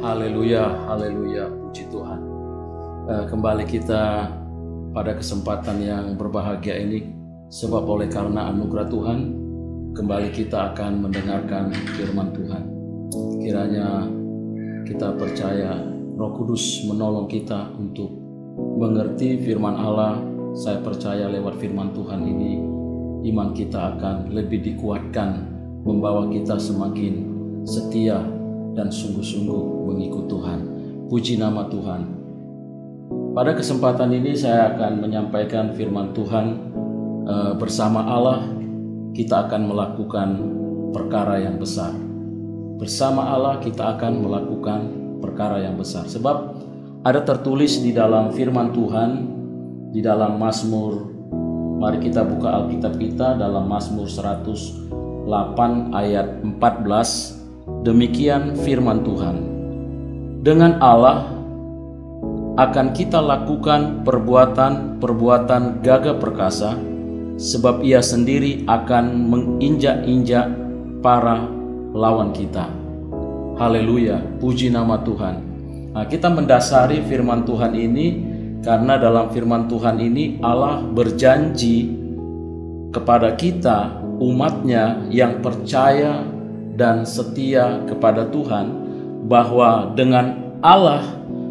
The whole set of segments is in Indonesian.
Haleluya, haleluya, puji Tuhan. Kembali kita pada kesempatan yang berbahagia ini, sebab oleh karena anugerah Tuhan, kembali kita akan mendengarkan firman Tuhan. Kiranya kita percaya Roh Kudus menolong kita untuk mengerti firman Allah. Saya percaya lewat firman Tuhan ini, iman kita akan lebih dikuatkan, membawa kita semakin setia dan sungguh-sungguh mengikut Tuhan. Puji nama Tuhan. Pada kesempatan ini saya akan menyampaikan firman Tuhan. Bersama Allah kita akan melakukan perkara yang besar. Bersama Allah kita akan melakukan perkara yang besar. Sebab ada tertulis di dalam firman Tuhan, di dalam Mazmur. Mari kita buka Alkitab kita dalam Mazmur 108 ayat 14. Demikian firman Tuhan. Dengan Allah akan kita lakukan perbuatan-perbuatan gagah perkasa, sebab Ia sendiri akan menginjak-injak para lawan kita. Haleluya, puji nama Tuhan. Nah, kita mendasari firman Tuhan ini karena dalam firman Tuhan ini Allah berjanji kepada kita, umatnya yang percaya dan setia kepada Tuhan, bahwa dengan Allah,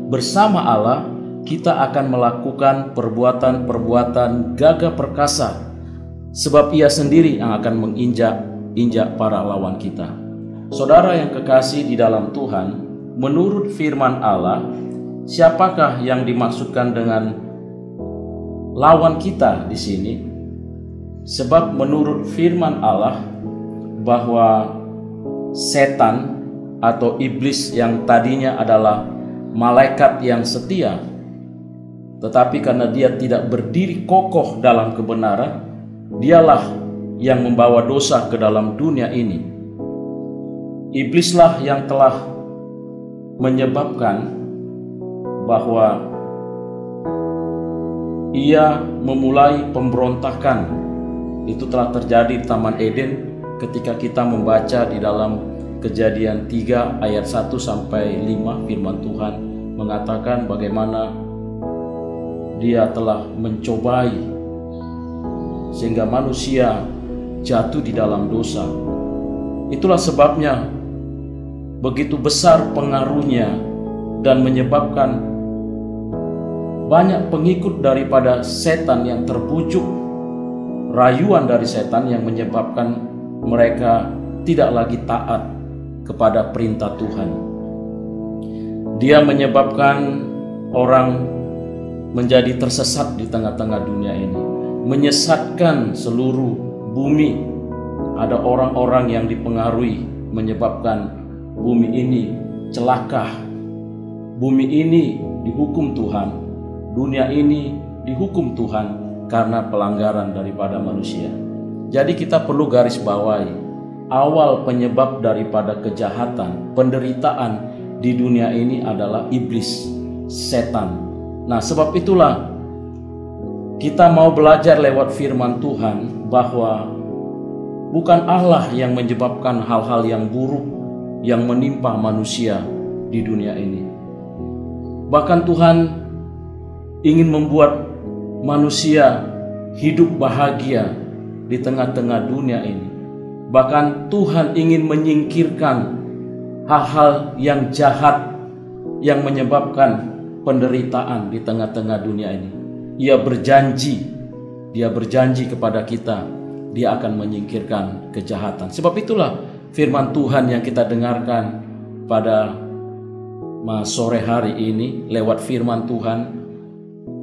bersama Allah, kita akan melakukan perbuatan-perbuatan gagah perkasa, sebab Ia sendiri yang akan menginjak-injak para lawan kita. Saudara yang kekasih di dalam Tuhan, menurut firman Allah, siapakah yang dimaksudkan dengan lawan kita di sini? Sebab menurut firman Allah bahwa setan atau iblis yang tadinya adalah malaikat yang setia, tetapi karena dia tidak berdiri kokoh dalam kebenaran, dialah yang membawa dosa ke dalam dunia ini. Iblislah yang telah menyebabkan bahwa ia memulai pemberontakan. Itu telah terjadi di Taman Eden ketika kita membaca di dalam Kejadian 3 ayat 1 sampai 5, firman Tuhan mengatakan bagaimana dia telah mencobai sehingga manusia jatuh di dalam dosa. Itulah sebabnya begitu besar pengaruhnya dan menyebabkan banyak pengikut daripada setan yang terbujuk rayuan dari setan yang menyebabkan mereka tidak lagi taat kepada perintah Tuhan. Dia menyebabkan orang menjadi tersesat di tengah-tengah dunia ini, menyesatkan seluruh bumi. Ada orang-orang yang dipengaruhi menyebabkan bumi ini celaka. Bumi ini dihukum Tuhan, dunia ini dihukum Tuhan karena pelanggaran daripada manusia. Jadi kita perlu garis bawahi, awal penyebab daripada kejahatan, penderitaan di dunia ini adalah iblis, setan. Nah, sebab itulah kita mau belajar lewat firman Tuhan bahwa bukan Allah yang menyebabkan hal-hal yang buruk yang menimpa manusia di dunia ini. Bahkan Tuhan ingin membuat manusia hidup bahagia di tengah-tengah dunia ini. Bahkan Tuhan ingin menyingkirkan hal-hal yang jahat yang menyebabkan penderitaan di tengah-tengah dunia ini. Dia berjanji kepada kita, Dia akan menyingkirkan kejahatan. Sebab itulah firman Tuhan yang kita dengarkan pada sore hari ini lewat firman Tuhan.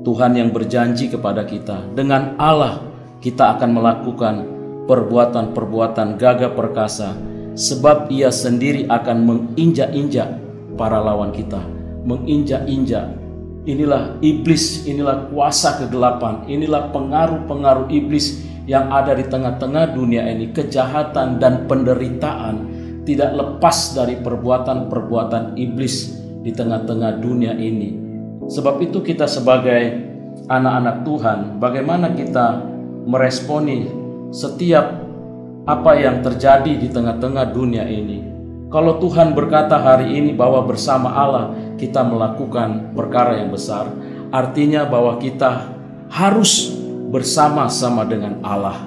Tuhan yang berjanji kepada kita, dengan Allah kita akan melakukan perbuatan-perbuatan gagah perkasa, sebab Ia sendiri akan menginjak-injak para lawan kita. Menginjak-injak, inilah iblis, inilah kuasa kegelapan, inilah pengaruh-pengaruh iblis yang ada di tengah-tengah dunia ini. Kejahatan dan penderitaan tidak lepas dari perbuatan-perbuatan iblis di tengah-tengah dunia ini. Sebab itu kita sebagai anak-anak Tuhan, bagaimana kita meresponi setiap apa yang terjadi di tengah-tengah dunia ini. Kalau Tuhan berkata hari ini bahwa bersama Allah kita melakukan perkara yang besar, artinya bahwa kita harus bersama-sama dengan Allah.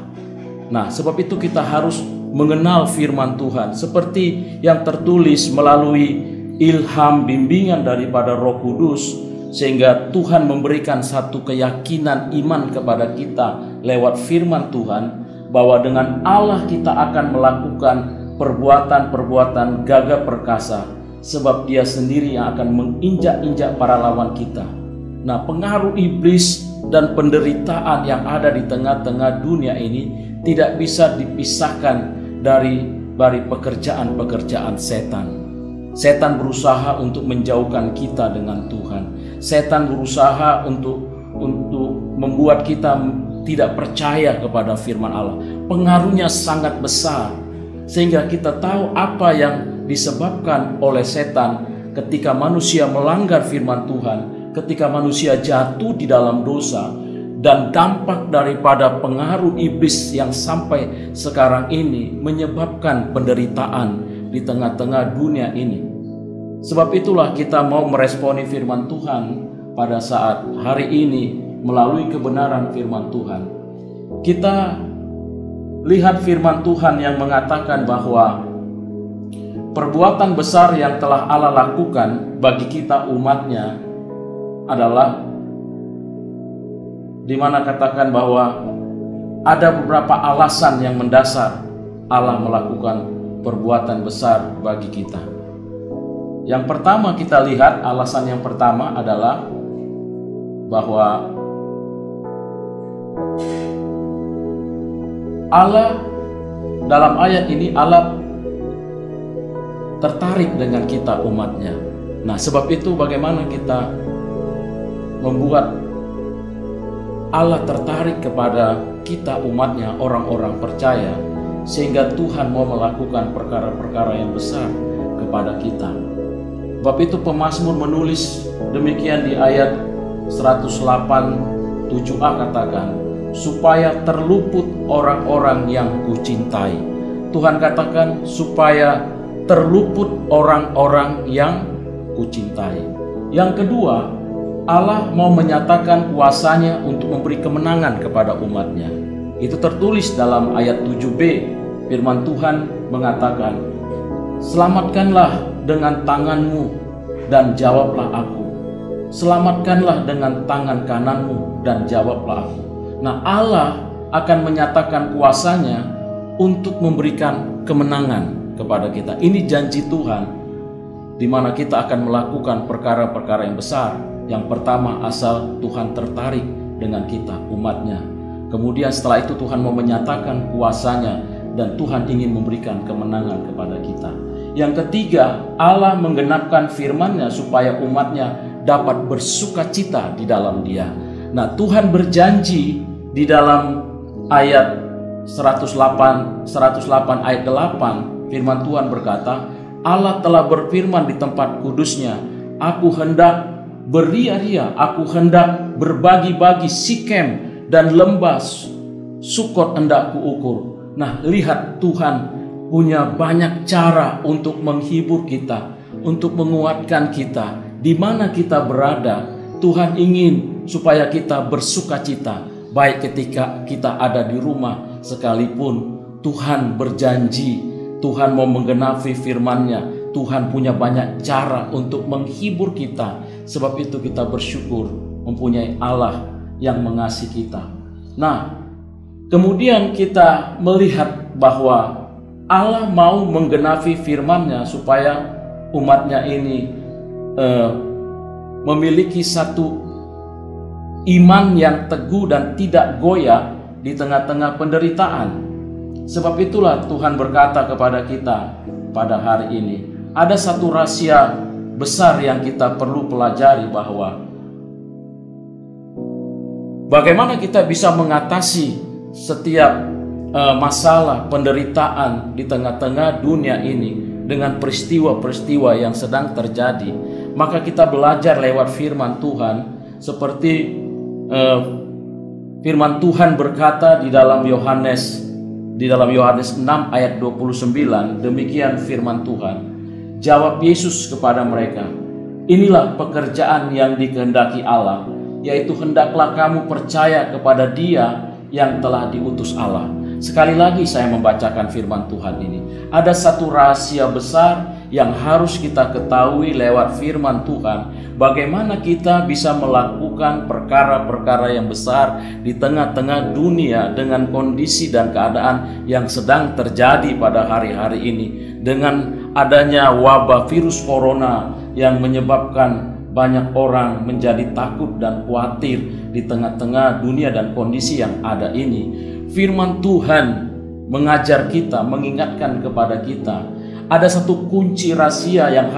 Nah, sebab itu kita harus mengenal firman Tuhan seperti yang tertulis melalui ilham bimbingan daripada Roh Kudus, sehingga Tuhan memberikan satu keyakinan iman kepada kita lewat firman Tuhan bahwa dengan Allah kita akan melakukan perbuatan-perbuatan gagah perkasa, sebab Dia sendiri yang akan menginjak-injak para lawan kita. Nah, pengaruh iblis dan penderitaan yang ada di tengah-tengah dunia ini tidak bisa dipisahkan dari pekerjaan-pekerjaan setan. Setan berusaha untuk menjauhkan kita dengan Tuhan. Setan berusaha untuk membuat kita tidak percaya kepada firman Allah. Pengaruhnya sangat besar, sehingga kita tahu apa yang disebabkan oleh setan ketika manusia melanggar firman Tuhan, ketika manusia jatuh di dalam dosa, dan dampak daripada pengaruh iblis yang sampai sekarang ini menyebabkan penderitaan di tengah-tengah dunia ini. Sebab itulah kita mau meresponi firman Tuhan pada saat hari ini melalui kebenaran firman Tuhan. Kita lihat firman Tuhan yang mengatakan bahwa perbuatan besar yang telah Allah lakukan bagi kita umatnya adalah, di mana katakan bahwa ada beberapa alasan yang mendasar Allah melakukan perbuatan besar bagi kita. Yang pertama kita lihat, alasan yang pertama adalah bahwa Allah, dalam ayat ini Allah tertarik dengan kita umatnya. Nah, sebab itu bagaimana kita membuat Allah tertarik kepada kita umatnya, orang-orang percaya, sehingga Tuhan mau melakukan perkara-perkara yang besar kepada kita. Sebab itu pemazmur menulis demikian di ayat 108:7a katakan, supaya terluput orang-orang yang kucintai. Tuhan katakan supaya terluput orang-orang yang kucintai. Yang kedua, Allah mau menyatakan kuasanya untuk memberi kemenangan kepada umatnya. Itu tertulis dalam ayat 7b. Firman Tuhan mengatakan, selamatkanlah dengan tanganmu dan jawablah aku. Selamatkanlah dengan tangan kananmu dan jawablah aku. Nah, Allah akan menyatakan kuasanya untuk memberikan kemenangan kepada kita. Ini janji Tuhan, di mana kita akan melakukan perkara-perkara yang besar. Yang pertama, asal Tuhan tertarik dengan kita, umatnya. Kemudian setelah itu Tuhan mau menyatakan kuasanya, dan Tuhan ingin memberikan kemenangan kepada kita. Yang ketiga, Allah menggenapkan firman-Nya supaya umatnya dapat bersukacita di dalam Dia. Nah, Tuhan berjanji di dalam ayat 108 ayat 8, firman Tuhan berkata, Allah telah berfirman di tempat kudusnya, aku hendak beria-ria, aku hendak berbagi-bagi Sikem dan lembah Sukot hendak kuukur. Nah, lihat, Tuhan punya banyak cara untuk menghibur kita, untuk menguatkan kita. Di mana kita berada, Tuhan ingin supaya kita bersukacita. Baik ketika kita ada di rumah sekalipun, Tuhan berjanji, Tuhan mau menggenapi firman-Nya. Tuhan punya banyak cara untuk menghibur kita. Sebab itu kita bersyukur mempunyai Allah yang mengasihi kita. Nah, kemudian kita melihat bahwa Allah mau menggenapi firman-Nya supaya umatnya ini memiliki satu iman yang teguh dan tidak goyah di tengah-tengah penderitaan. Sebab itulah Tuhan berkata kepada kita pada hari ini, ada satu rahasia besar yang kita perlu pelajari, bahwa bagaimana kita bisa mengatasi setiap masalah, penderitaan di tengah-tengah dunia ini dengan peristiwa-peristiwa yang sedang terjadi. Maka kita belajar lewat firman Tuhan, seperti firman Tuhan berkata di dalam Yohanes 6 ayat 29, demikian firman Tuhan, Jawab Yesus kepada mereka, inilah pekerjaan yang dikehendaki Allah, yaitu hendaklah kamu percaya kepada Dia yang telah diutus Allah. Sekali lagi saya membacakan firman Tuhan ini. Ada satu rahasia besar yang harus kita ketahui lewat firman Tuhan. Bagaimana kita bisa melakukan perkara-perkara yang besar di tengah-tengah dunia dengan kondisi dan keadaan yang sedang terjadi pada hari-hari ini. Dengan adanya wabah virus corona yang menyebabkan banyak orang menjadi takut dan khawatir di tengah-tengah dunia dan kondisi yang ada ini. Firman Tuhan mengajar kita, mengingatkan kepada kita, ada satu kunci rahasia yang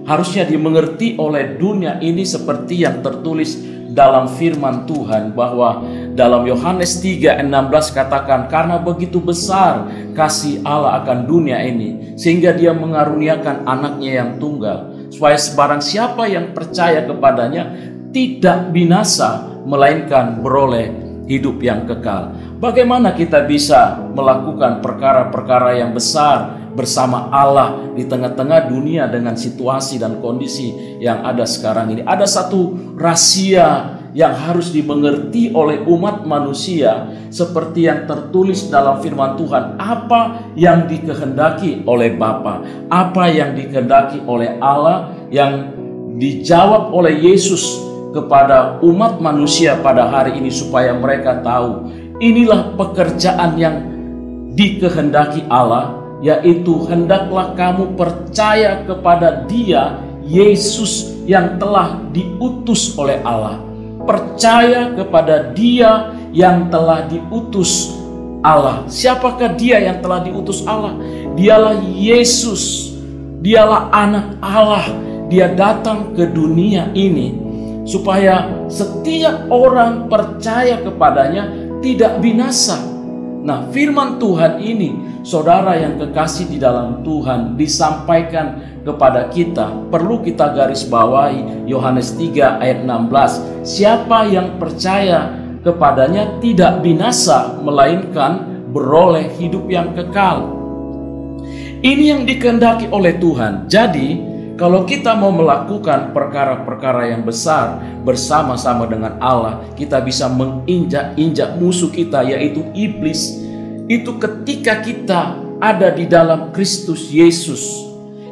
harusnya dimengerti oleh dunia ini seperti yang tertulis dalam firman Tuhan, bahwa dalam Yohanes 3:16 katakan, karena begitu besar kasih Allah akan dunia ini sehingga Dia mengaruniakan anaknya yang tunggal, supaya sebarang siapa yang percaya kepadanya tidak binasa melainkan beroleh hidup yang kekal. Bagaimana kita bisa melakukan perkara-perkara yang besar bersama Allah di tengah-tengah dunia dengan situasi dan kondisi yang ada sekarang ini? Ada satu rahasia yang harus dimengerti oleh umat manusia seperti yang tertulis dalam firman Tuhan. Apa yang dikehendaki oleh Bapa, apa yang dikehendaki oleh Allah, yang dijawab oleh Yesus kepada umat manusia pada hari ini, supaya mereka tahu inilah pekerjaan yang dikehendaki Allah, yaitu hendaklah kamu percaya kepada Dia, Yesus yang telah diutus oleh Allah. Percaya kepada Dia yang telah diutus Allah. Siapakah Dia yang telah diutus Allah? Dialah Yesus, Dialah anak Allah. Dia datang ke dunia ini supaya setiap orang percaya kepadanya tidak binasa. Nah, firman Tuhan ini, saudara yang kekasih di dalam Tuhan, disampaikan kepada kita. Perlu kita garis bawahi Yohanes 3:16. Siapa yang percaya kepadanya tidak binasa melainkan beroleh hidup yang kekal. Ini yang dikehendaki oleh Tuhan. Jadi kalau kita mau melakukan perkara-perkara yang besar bersama-sama dengan Allah, kita bisa menginjak-injak musuh kita, yaitu iblis. Itu ketika kita ada di dalam Kristus Yesus.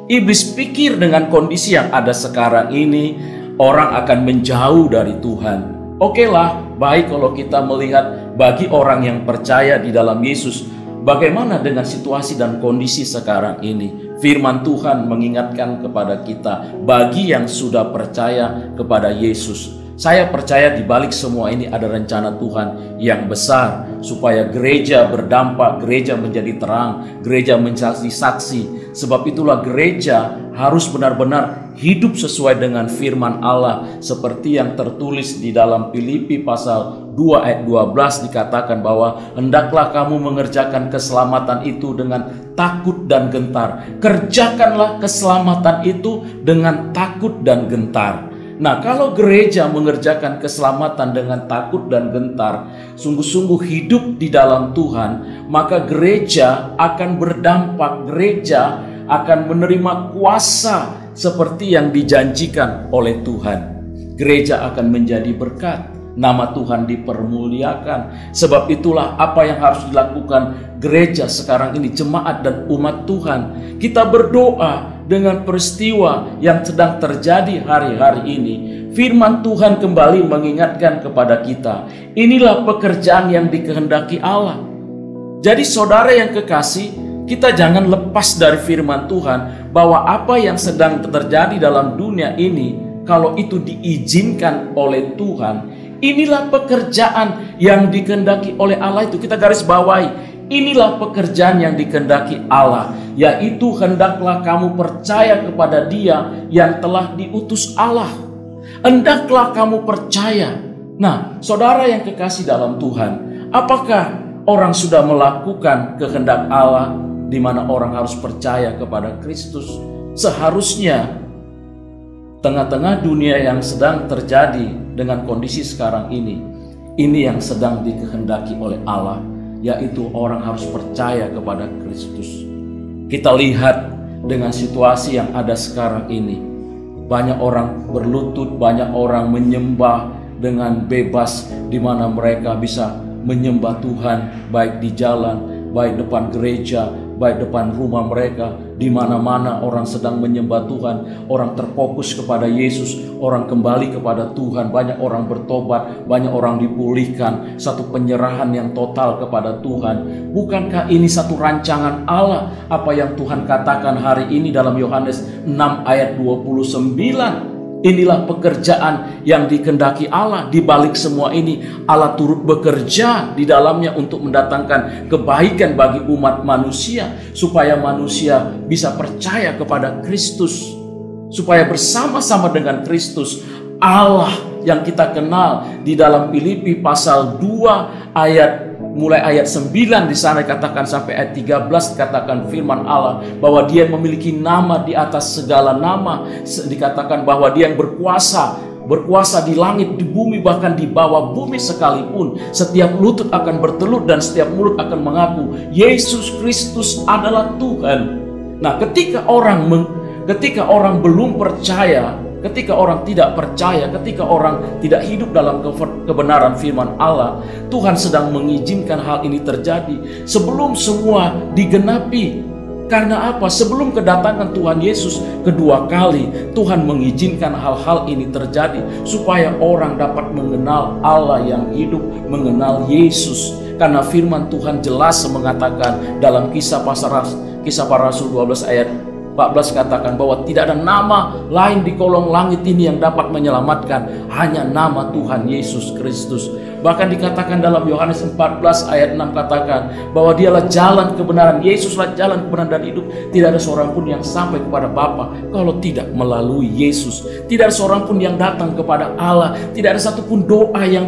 Iblis pikir dengan kondisi yang ada sekarang ini, orang akan menjauh dari Tuhan. Oke lah, baik kalau kita melihat bagi orang yang percaya di dalam Yesus, bagaimana dengan situasi dan kondisi sekarang ini? Firman Tuhan mengingatkan kepada kita, bagi yang sudah percaya kepada Yesus, saya percaya di balik semua ini ada rencana Tuhan yang besar, supaya gereja berdampak, gereja menjadi terang, gereja menjadi saksi. Sebab itulah gereja harus benar-benar hidup sesuai dengan firman Allah, seperti yang tertulis di dalam Filipi pasal 2 ayat 12 dikatakan bahwa hendaklah kamu mengerjakan keselamatan itu dengan takut dan gentar. Kerjakanlah keselamatan itu dengan takut dan gentar. Nah, kalau gereja mengerjakan keselamatan dengan takut dan gentar, sungguh-sungguh hidup di dalam Tuhan, maka gereja akan berdampak, gereja akan menerima kuasa seperti yang dijanjikan oleh Tuhan. Gereja akan menjadi berkat, nama Tuhan dipermuliakan. Sebab itulah apa yang harus dilakukan gereja sekarang ini, jemaat dan umat Tuhan. Kita berdoa dengan peristiwa yang sedang terjadi hari-hari ini. Firman Tuhan kembali mengingatkan kepada kita, inilah pekerjaan yang dikehendaki Allah. Jadi saudara yang kekasih, kita jangan lepas dari firman Tuhan bahwa apa yang sedang terjadi dalam dunia ini, kalau itu diizinkan oleh Tuhan, inilah pekerjaan yang dikehendaki oleh Allah. Itu kita garis bawahi, inilah pekerjaan yang dikehendaki Allah, yaitu hendaklah kamu percaya kepada Dia yang telah diutus Allah. Hendaklah kamu percaya. Nah, saudara yang kekasih dalam Tuhan, apakah orang sudah melakukan kehendak Allah, di mana orang harus percaya kepada Kristus? Seharusnya tengah-tengah dunia yang sedang terjadi dengan kondisi sekarang ini yang sedang dikehendaki oleh Allah, yaitu orang harus percaya kepada Kristus. Kita lihat dengan situasi yang ada sekarang ini. Banyak orang berlutut, banyak orang menyembah dengan bebas, di mana mereka bisa menyembah Tuhan baik di jalan, baik depan gereja, baik depan rumah mereka. Di mana-mana orang sedang menyembah Tuhan, orang terfokus kepada Yesus, orang kembali kepada Tuhan, banyak orang bertobat, banyak orang dipulihkan, satu penyerahan yang total kepada Tuhan. Bukankah ini satu rancangan Allah, apa yang Tuhan katakan hari ini dalam Yohanes 6 ayat 29? Inilah pekerjaan yang dikehendaki Allah. Di balik semua ini, Allah turut bekerja di dalamnya untuk mendatangkan kebaikan bagi umat manusia, supaya manusia bisa percaya kepada Kristus, supaya bersama-sama dengan Kristus, Allah yang kita kenal di dalam Filipi pasal 2 mulai ayat 9 di sana dikatakan sampai ayat 13, dikatakan firman Allah bahwa Dia yang memiliki nama di atas segala nama. Dikatakan bahwa Dia yang berkuasa di langit, di bumi, bahkan di bawah bumi sekalipun. Setiap lutut akan bertelut dan setiap mulut akan mengaku Yesus Kristus adalah Tuhan. Nah, ketika orang belum percaya, ketika orang tidak percaya, ketika orang tidak hidup dalam kebenaran firman Allah, Tuhan sedang mengizinkan hal ini terjadi sebelum semua digenapi. Karena apa? Sebelum kedatangan Tuhan Yesus kedua kali, Tuhan mengizinkan hal-hal ini terjadi supaya orang dapat mengenal Allah yang hidup, mengenal Yesus. Karena firman Tuhan jelas mengatakan dalam Kisah Para Rasul 12 ayat 14 katakan bahwa tidak ada nama lain di kolong langit ini yang dapat menyelamatkan, hanya nama Tuhan Yesus Kristus. Bahkan dikatakan dalam Yohanes 14 ayat 6 katakan bahwa Dialah jalan kebenaran, Yesuslah jalan kebenaran dan hidup. Tidak ada seorang pun yang sampai kepada Bapa kalau tidak melalui Yesus. Tidak ada seorang pun yang datang kepada Allah. Tidak ada satupun doa yang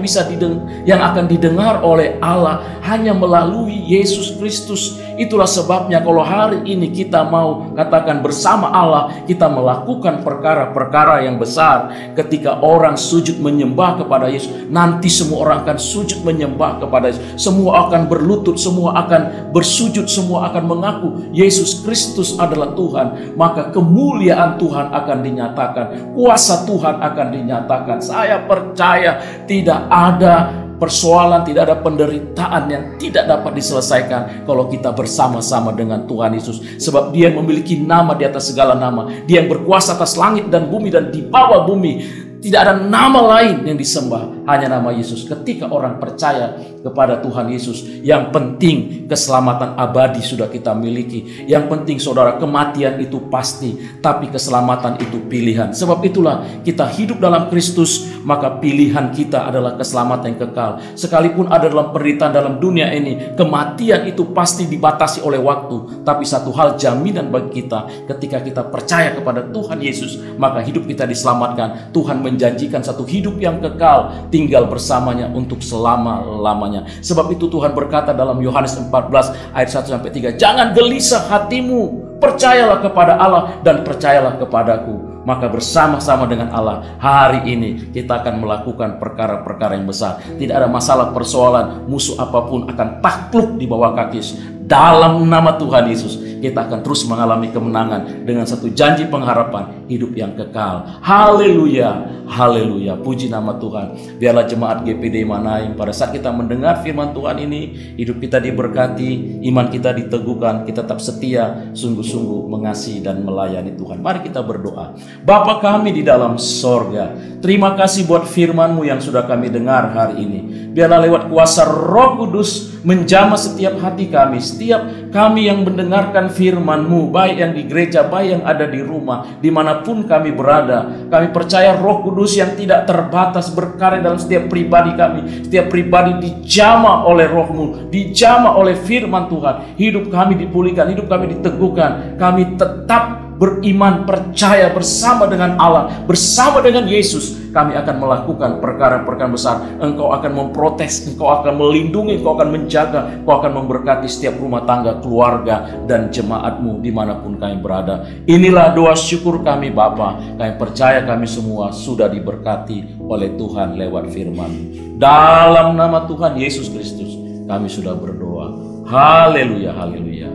akan didengar oleh Allah hanya melalui Yesus Kristus. Itulah sebabnya kalau hari ini kita mau katakan bersama Allah, kita melakukan perkara-perkara yang besar. Ketika orang sujud menyembah kepada Yesus, nanti semua orang akan sujud menyembah kepada Yesus. Semua akan berlutut, semua akan bersujud, semua akan mengaku Yesus Kristus adalah Tuhan. Maka kemuliaan Tuhan akan dinyatakan, kuasa Tuhan akan dinyatakan. Saya percaya tidak ada persoalan, tidak ada penderitaan yang tidak dapat diselesaikan kalau kita bersama-sama dengan Tuhan Yesus. Sebab Dia yang memiliki nama di atas segala nama. Dia yang berkuasa atas langit dan bumi dan di bawah bumi. Tidak ada nama lain yang disembah, hanya nama Yesus. Ketika orang percaya kepada Tuhan Yesus, yang penting keselamatan abadi sudah kita miliki. Yang penting saudara, kematian itu pasti, tapi keselamatan itu pilihan. Sebab itulah kita hidup dalam Kristus, maka pilihan kita adalah keselamatan yang kekal. Sekalipun ada dalam penderitaan dalam dunia ini, kematian itu pasti dibatasi oleh waktu. Tapi satu hal jaminan bagi kita, ketika kita percaya kepada Tuhan Yesus, maka hidup kita diselamatkan. Tuhan menjanjikan satu hidup yang kekal, tinggal bersamanya untuk selama-lamanya. Sebab itu Tuhan berkata dalam Yohanes 14 ayat 1-3, jangan gelisah hatimu, percayalah kepada Allah dan percayalah kepadaku. Maka bersama-sama dengan Allah hari ini kita akan melakukan perkara-perkara yang besar. Tidak ada masalah, persoalan, musuh apapun akan takluk di bawah kaki Yesus. Dalam nama Tuhan Yesus kita akan terus mengalami kemenangan dengan satu janji pengharapan hidup yang kekal. Haleluya, haleluya, puji nama Tuhan. Biarlah jemaat GPD Manaim pada saat kita mendengar firman Tuhan ini, hidup kita diberkati, iman kita diteguhkan, kita tetap setia, sungguh-sungguh mengasihi dan melayani Tuhan. Mari kita berdoa. Bapa kami di dalam sorga, terima kasih buat firman-Mu yang sudah kami dengar hari ini. Biarlah lewat kuasa Roh Kudus menjamah setiap hati kami, setiap kami yang mendengarkan firman-Mu, baik yang di gereja, baik yang ada di rumah, dimanapun kami berada. Kami percaya Roh Kudus yang tidak terbatas berkarya dalam setiap pribadi kami. Setiap pribadi dijamah oleh Roh-Mu, dijamah oleh firman Tuhan. Hidup kami dipulihkan, hidup kami diteguhkan. Kami tetap beriman, percaya bersama dengan Allah, bersama dengan Yesus. Kami akan melakukan perkara-perkara besar. Engkau akan memprotes, Engkau akan melindungi, Engkau akan menjaga, Engkau akan memberkati setiap rumah tangga, keluarga, dan jemaat-Mu dimanapun kami berada. Inilah doa syukur kami Bapa. Kami percaya kami semua sudah diberkati oleh Tuhan lewat firman. Dalam nama Tuhan Yesus Kristus kami sudah berdoa. Haleluya, haleluya.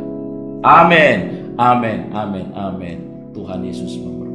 Amin. Amin, amin, amin. Tuhan Yesus memberkati.